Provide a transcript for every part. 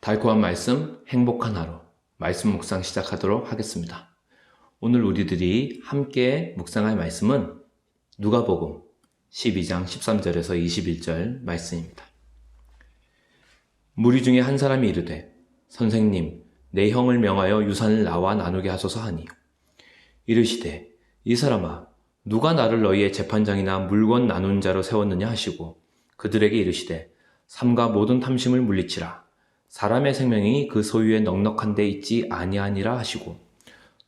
달콤한 말씀, 행복한 하루. 말씀 묵상 시작하도록 하겠습니다. 오늘 우리들이 함께 묵상할 말씀은 누가복음 12장 13절에서 21절 말씀입니다. 무리 중에 한 사람이 이르되 선생님, 내 형을 명하여 유산을 나와 나누게 하소서 하니 이르시되 이 사람아, 누가 나를 너희의 재판장이나 물건 나눈 자로 세웠느냐 하시고 그들에게 이르시되 삼가 모든 탐심을 물리치라. 사람의 생명이 그 소유에 넉넉한 데 있지 아니하니라 하시고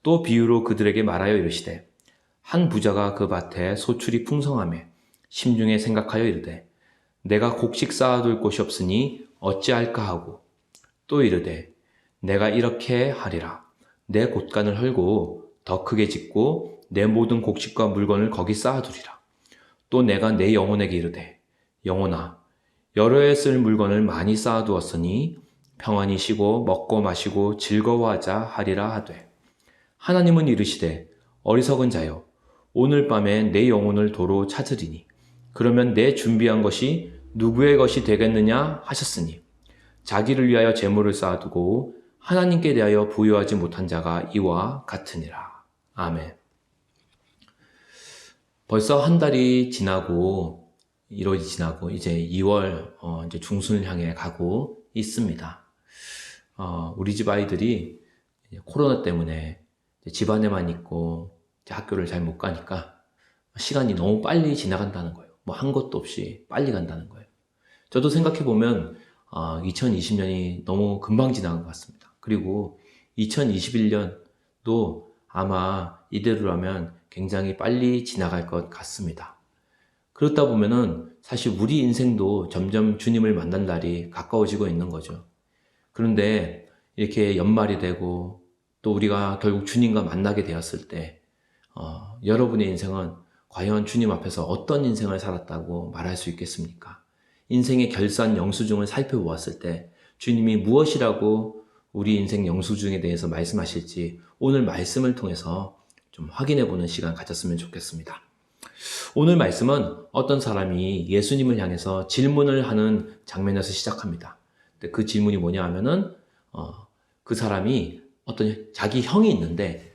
또 비유로 그들에게 말하여 이르시되 한 부자가 그 밭에 소출이 풍성하매 심중에 생각하여 이르되 내가 곡식 쌓아둘 곳이 없으니 어찌할까 하고 또 이르되 내가 이렇게 하리라. 내 곳간을 헐고 더 크게 짓고 내 모든 곡식과 물건을 거기 쌓아두리라. 또 내가 내 영혼에게 이르되 영혼아, 여러 해 쓸 물건을 많이 쌓아두었으니 평안히 쉬고 먹고 마시고 즐거워하자 하리라 하되 하나님은 이르시되 어리석은 자여, 오늘 밤에 내 영혼을 도로 찾으리니 그러면 내 준비한 것이 누구의 것이 되겠느냐 하셨으니 자기를 위하여 재물을 쌓아두고 하나님께 대하여 부여하지 못한 자가 이와 같으니라. 아멘. 벌써 한 달이 지나고 1월이 지나고 이제 2월 이제 중순을 향해 가고 있습니다. 우리 집 아이들이 코로나 때문에 집안에만 있고 학교를 잘 못 가니까 시간이 너무 빨리 지나간다는 거예요. 뭐 한 것도 없이 빨리 간다는 거예요. 저도 생각해보면 2020년이 너무 금방 지나간 것 같습니다. 그리고 2021년도 아마 이대로라면 굉장히 빨리 지나갈 것 같습니다. 그렇다 보면은 사실 우리 인생도 점점 주님을 만난 날이 가까워지고 있는 거죠. 그런데 이렇게 연말이 되고 또 우리가 결국 주님과 만나게 되었을 때 여러분의 인생은 과연 주님 앞에서 어떤 인생을 살았다고 말할 수 있겠습니까? 인생의 결산 영수증을 살펴보았을 때 주님이 무엇이라고 우리 인생 영수증에 대해서 말씀하실지 오늘 말씀을 통해서 좀 확인해보는 시간 가졌으면 좋겠습니다. 오늘 말씀은 어떤 사람이 예수님을 향해서 질문을 하는 장면에서 시작합니다. 그 질문이 뭐냐 하면은 그 사람이 어떤 자기 형이 있는데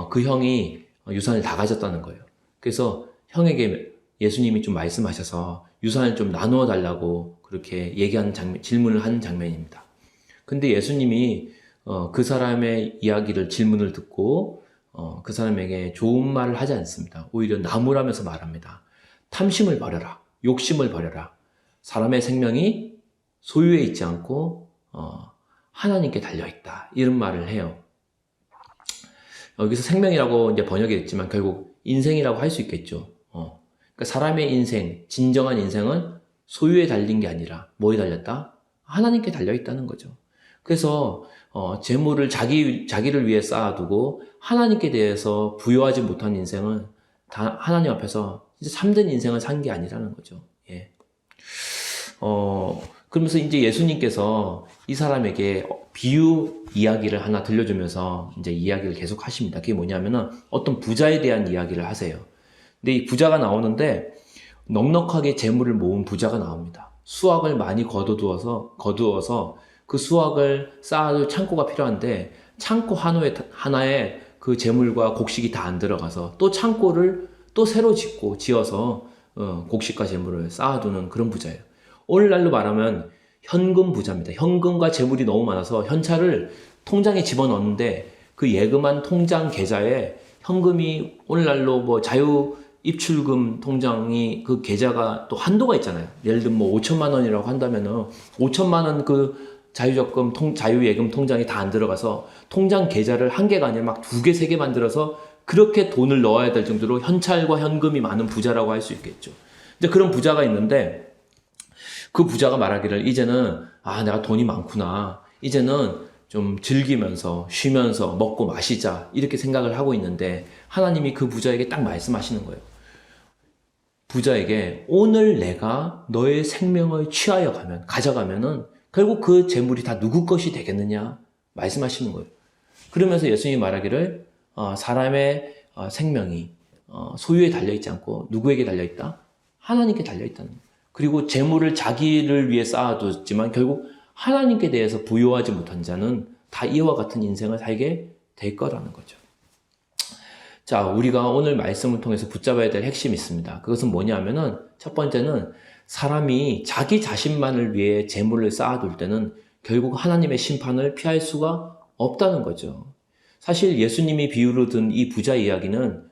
그 형이 유산을 다 가졌다는 거예요. 그래서 형에게 예수님이 좀 말씀하셔서 유산을 좀 나누어 달라고 그렇게 얘기하는 질문을 하는 장면입니다. 근데 예수님이 그 사람의 이야기를 질문을 듣고 그 사람에게 좋은 말을 하지 않습니다. 오히려 나무라면서 말합니다. 탐심을 버려라. 욕심을 버려라. 사람의 생명이 소유에 있지 않고 하나님께 달려있다. 이런 말을 해요. 여기서 생명이라고 이제 번역이 됐지만 결국 인생이라고 할 수 있겠죠. 그러니까 사람의 인생, 진정한 인생은 소유에 달린 게 아니라 뭐에 달렸다? 하나님께 달려있다는 거죠. 그래서 재물을 자기를 위해 쌓아두고 하나님께 대해서 부여하지 못한 인생은 다 하나님 앞에서 진짜 참된 인생을 산 게 아니라는 거죠. 예. 그러면서 이제 예수님께서 이 사람에게 비유 이야기를 하나 들려주면서 이제 이야기를 계속 하십니다. 그게 뭐냐면은 어떤 부자에 대한 이야기를 하세요. 근데 이 부자가 나오는데 넉넉하게 재물을 모은 부자가 나옵니다. 수확을 많이 거두어서 그 수확을 쌓아둘 창고가 필요한데 창고 하나에 그 재물과 곡식이 다 안 들어가서 또 창고를 또 새로 지어서 곡식과 재물을 쌓아두는 그런 부자예요. 오늘날로 말하면 현금 부자입니다. 현금과 재물이 너무 많아서 현찰을 통장에 집어넣는데 그 예금한 통장 계좌에 현금이 오늘날로 뭐 자유 입출금 통장이 그 계좌가 또 한도가 있잖아요. 예를 들면 뭐 5천만 원이라고 한다면은 5천만 원 그 자유적금 자유예금 통장이 다 안 들어가서 통장 계좌를 한 개가 아니라 막 2개, 3개 만들어서 그렇게 돈을 넣어야 될 정도로 현찰과 현금이 많은 부자라고 할 수 있겠죠. 이제 그런 부자가 있는데 그 부자가 말하기를 이제는 내가 돈이 많구나. 이제는 좀 즐기면서 쉬면서 먹고 마시자 이렇게 생각을 하고 있는데 하나님이 그 부자에게 딱 말씀하시는 거예요. 부자에게 오늘 내가 너의 생명을 취하여 가져가면은 결국 그 재물이 다 누구 것이 되겠느냐 말씀하시는 거예요. 그러면서 예수님이 말하기를 사람의 생명이 소유에 달려있지 않고 누구에게 달려있다? 하나님께 달려있다는 거예요. 그리고 재물을 자기를 위해 쌓아뒀지만 결국 하나님께 대해서 부요하지 못한 자는 다 이와 같은 인생을 살게 될 거라는 거죠. 자, 우리가 오늘 말씀을 통해서 붙잡아야 될 핵심이 있습니다. 그것은 뭐냐면은 첫 번째는 사람이 자기 자신만을 위해 재물을 쌓아둘 때는 결국 하나님의 심판을 피할 수가 없다는 거죠. 사실 예수님이 비유로 든 이 부자 이야기는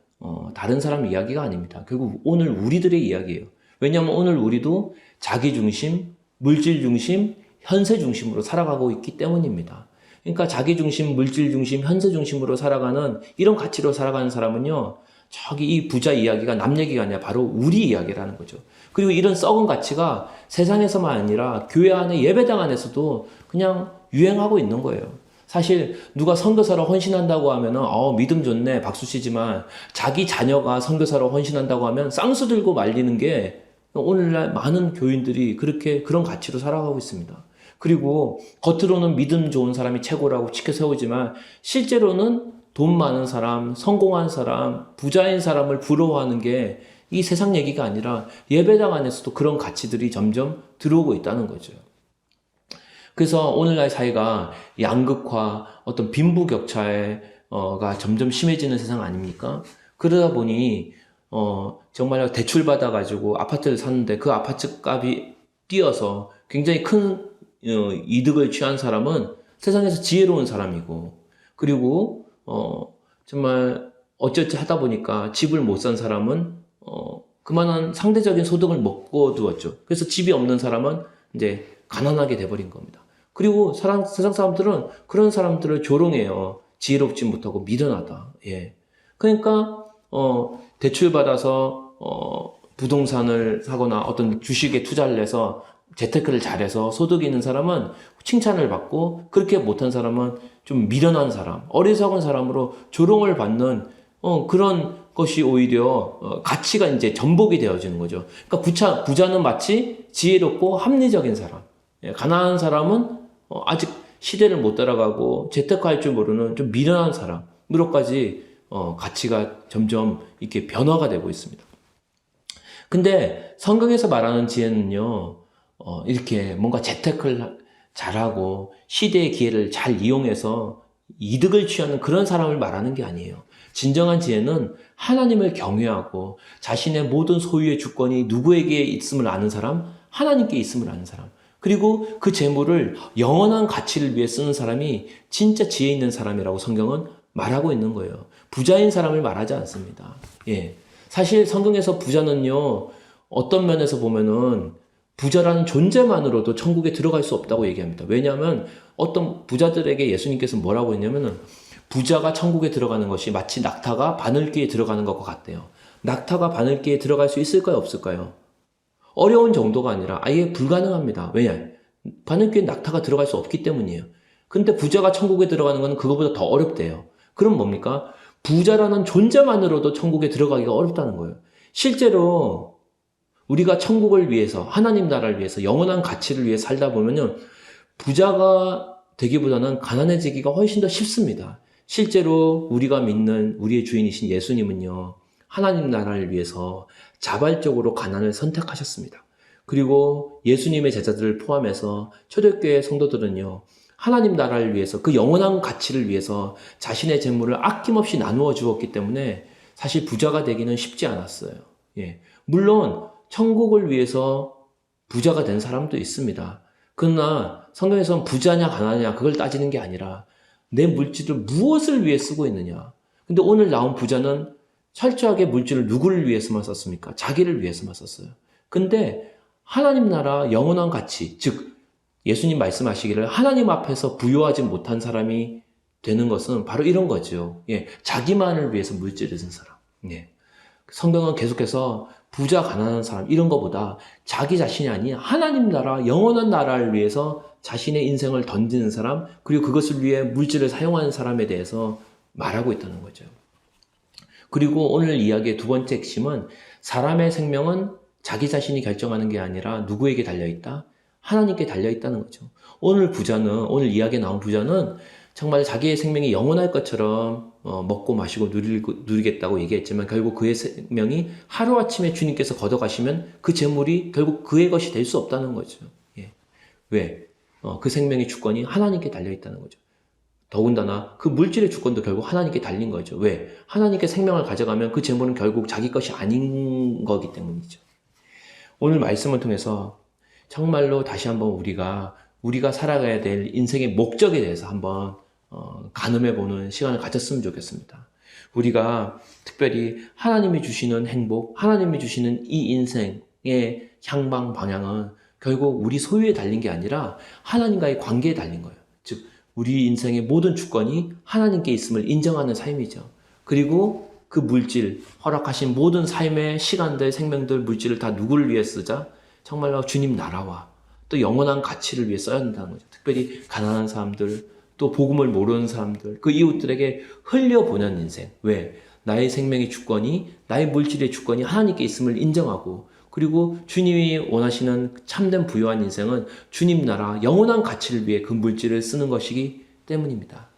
다른 사람 이야기가 아닙니다. 결국 오늘 우리들의 이야기예요. 왜냐하면 오늘 우리도 자기 중심, 물질 중심, 현세 중심으로 살아가고 있기 때문입니다. 그러니까 자기 중심, 물질 중심, 현세 중심으로 살아가는 이런 가치로 살아가는 사람은요, 저기 이 부자 이야기가 남 얘기가 아니라 바로 우리 이야기라는 거죠. 그리고 이런 썩은 가치가 세상에서만 아니라 교회 안에 예배당 안에서도 그냥 유행하고 있는 거예요. 사실 누가 선교사로 헌신한다고 하면은 믿음 좋네 박수 치지만 자기 자녀가 선교사로 헌신한다고 하면 쌍수 들고 말리는 게 오늘날 많은 교인들이 그런 가치로 살아가고 있습니다. 그리고 겉으로는 믿음 좋은 사람이 최고라고 치켜 세우지만 실제로는 돈 많은 사람, 성공한 사람, 부자인 사람을 부러워하는 게 이 세상 얘기가 아니라 예배당 안에서도 그런 가치들이 점점 들어오고 있다는 거죠. 그래서 오늘날 사회가 양극화, 어떤 빈부격차가 점점 심해지는 세상 아닙니까? 그러다 보니 정말 대출 받아가지고 아파트를 샀는데 그 아파트 값이 뛰어서 굉장히 큰 이득을 취한 사람은 세상에서 지혜로운 사람이고, 그리고 정말 어쩌지 하다 보니까 집을 못 산 사람은 그만한 상대적인 소득을 먹고 두었죠. 그래서 집이 없는 사람은 이제 가난하게 돼버린 겁니다. 그리고 세상 사람들은 그런 사람들을 조롱해요. 지혜롭지 못하고 미련하다. 예. 그러니까 대출 받아서 부동산을 사거나 어떤 주식에 투자를 해서 재테크를 잘해서 소득이 있는 사람은 칭찬을 받고, 그렇게 못한 사람은 좀 미련한 사람, 어리석은 사람으로 조롱을 받는 그런 것이 오히려 가치가 이제 전복이 되어지는 거죠. 그러니까 부자는 마치 지혜롭고 합리적인 사람, 가난한 사람은 아직 시대를 못 따라가고 재테크할 줄 모르는 좀 미련한 사람으로까지 가치가 점점 이렇게 변화가 되고 있습니다. 근데 성경에서 말하는 지혜는요, 이렇게 뭔가 재테크를 잘하고 시대의 기회를 잘 이용해서 이득을 취하는 그런 사람을 말하는 게 아니에요. 진정한 지혜는 하나님을 경외하고 자신의 모든 소유의 주권이 누구에게 있음을 아는 사람, 하나님께 있음을 아는 사람, 그리고 그 재물을 영원한 가치를 위해 쓰는 사람이 진짜 지혜 있는 사람이라고 성경은 말하고 있는 거예요. 부자인 사람을 말하지 않습니다. 예. 사실 성경에서 부자는요, 어떤 면에서 보면은 부자라는 존재만으로도 천국에 들어갈 수 없다고 얘기합니다. 왜냐하면 어떤 부자들에게 예수님께서 뭐라고 했냐면은 부자가 천국에 들어가는 것이 마치 낙타가 바늘귀에 들어가는 것과 같대요. 낙타가 바늘귀에 들어갈 수 있을까요? 없을까요? 어려운 정도가 아니라 아예 불가능합니다. 왜냐? 바늘귀에 낙타가 들어갈 수 없기 때문이에요. 근데 부자가 천국에 들어가는 건 그거보다 더 어렵대요. 그럼 뭡니까? 부자라는 존재만으로도 천국에 들어가기가 어렵다는 거예요. 실제로 우리가 천국을 위해서, 하나님 나라를 위해서, 영원한 가치를 위해 살다 보면은 부자가 되기보다는 가난해지기가 훨씬 더 쉽습니다. 실제로 우리가 믿는 우리의 주인이신 예수님은요, 하나님 나라를 위해서 자발적으로 가난을 선택하셨습니다. 그리고 예수님의 제자들을 포함해서 초대교회 성도들은요, 하나님 나라를 위해서, 그 영원한 가치를 위해서 자신의 재물을 아낌없이 나누어 주었기 때문에 사실 부자가 되기는 쉽지 않았어요. 예. 물론 천국을 위해서 부자가 된 사람도 있습니다. 그러나 성경에서는 부자냐 가난하냐 그걸 따지는 게 아니라 내 물질을 무엇을 위해 쓰고 있느냐. 근데 오늘 나온 부자는 철저하게 물질을 누구를 위해서만 썼습니까? 자기를 위해서만 썼어요. 근데 하나님 나라 영원한 가치, 즉 예수님 말씀하시기를 하나님 앞에서 부요하지 못한 사람이 되는 것은 바로 이런 거죠. 예, 자기만을 위해서 물질을 쓴 사람. 예. 성경은 계속해서 부자, 가난한 사람 이런 것보다 자기 자신이 아닌 하나님 나라, 영원한 나라를 위해서 자신의 인생을 던지는 사람, 그리고 그것을 위해 물질을 사용하는 사람에 대해서 말하고 있다는 거죠. 그리고 오늘 이야기의 두 번째 핵심은 사람의 생명은 자기 자신이 결정하는 게 아니라 누구에게 달려있다? 하나님께 달려있다는 거죠. 오늘 오늘 이야기에 나온 부자는 정말 자기의 생명이 영원할 것처럼 먹고 마시고 누리겠다고 얘기했지만 결국 그의 생명이 하루아침에 주님께서 걷어가시면 그 재물이 결국 그의 것이 될 수 없다는 거죠. 예. 왜? 그 생명의 주권이 하나님께 달려 있다는 거죠. 더군다나 그 물질의 주권도 결국 하나님께 달린 거죠. 왜? 하나님께 생명을 가져가면 그 재물은 결국 자기 것이 아닌 거기 때문이죠. 오늘 말씀을 통해서 정말로 다시 한번 우리가 살아가야 될 인생의 목적에 대해서 한번 가늠해보는 시간을 가졌으면 좋겠습니다. 우리가 특별히 하나님이 주시는 행복, 하나님이 주시는 이 인생의 향방 방향은 결국 우리 소유에 달린 게 아니라 하나님과의 관계에 달린 거예요. 즉 우리 인생의 모든 주권이 하나님께 있음을 인정하는 삶이죠. 그리고 그 물질, 허락하신 모든 삶의 시간들, 생명들, 물질을 다 누구를 위해 쓰자? 정말로 주님 나라와 또 영원한 가치를 위해 써야 한다는 거죠. 특별히 가난한 사람들, 또 복음을 모르는 사람들, 그 이웃들에게 흘려보낸 인생. 왜? 나의 생명의 주권이, 나의 물질의 주권이 하나님께 있음을 인정하고, 그리고 주님이 원하시는 참된 부유한 인생은 주님 나라, 영원한 가치를 위해 그 물질을 쓰는 것이기 때문입니다.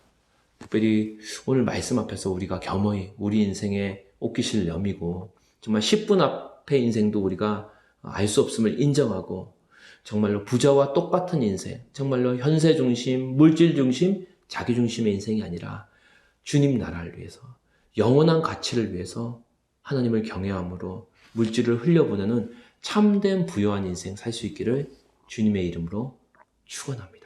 특별히 오늘 말씀 앞에서 우리가 겸허히 우리 인생의 옷깃을 여미고 정말 10분 앞의 인생도 우리가 알 수 없음을 인정하고 정말로 부자와 똑같은 인생, 정말로 현세 중심, 물질 중심, 자기 중심의 인생이 아니라 주님 나라를 위해서, 영원한 가치를 위해서 하나님을 경외함으로 물질을 흘려보내는 참된 부유한 인생 살 수 있기를 주님의 이름으로 축원합니다.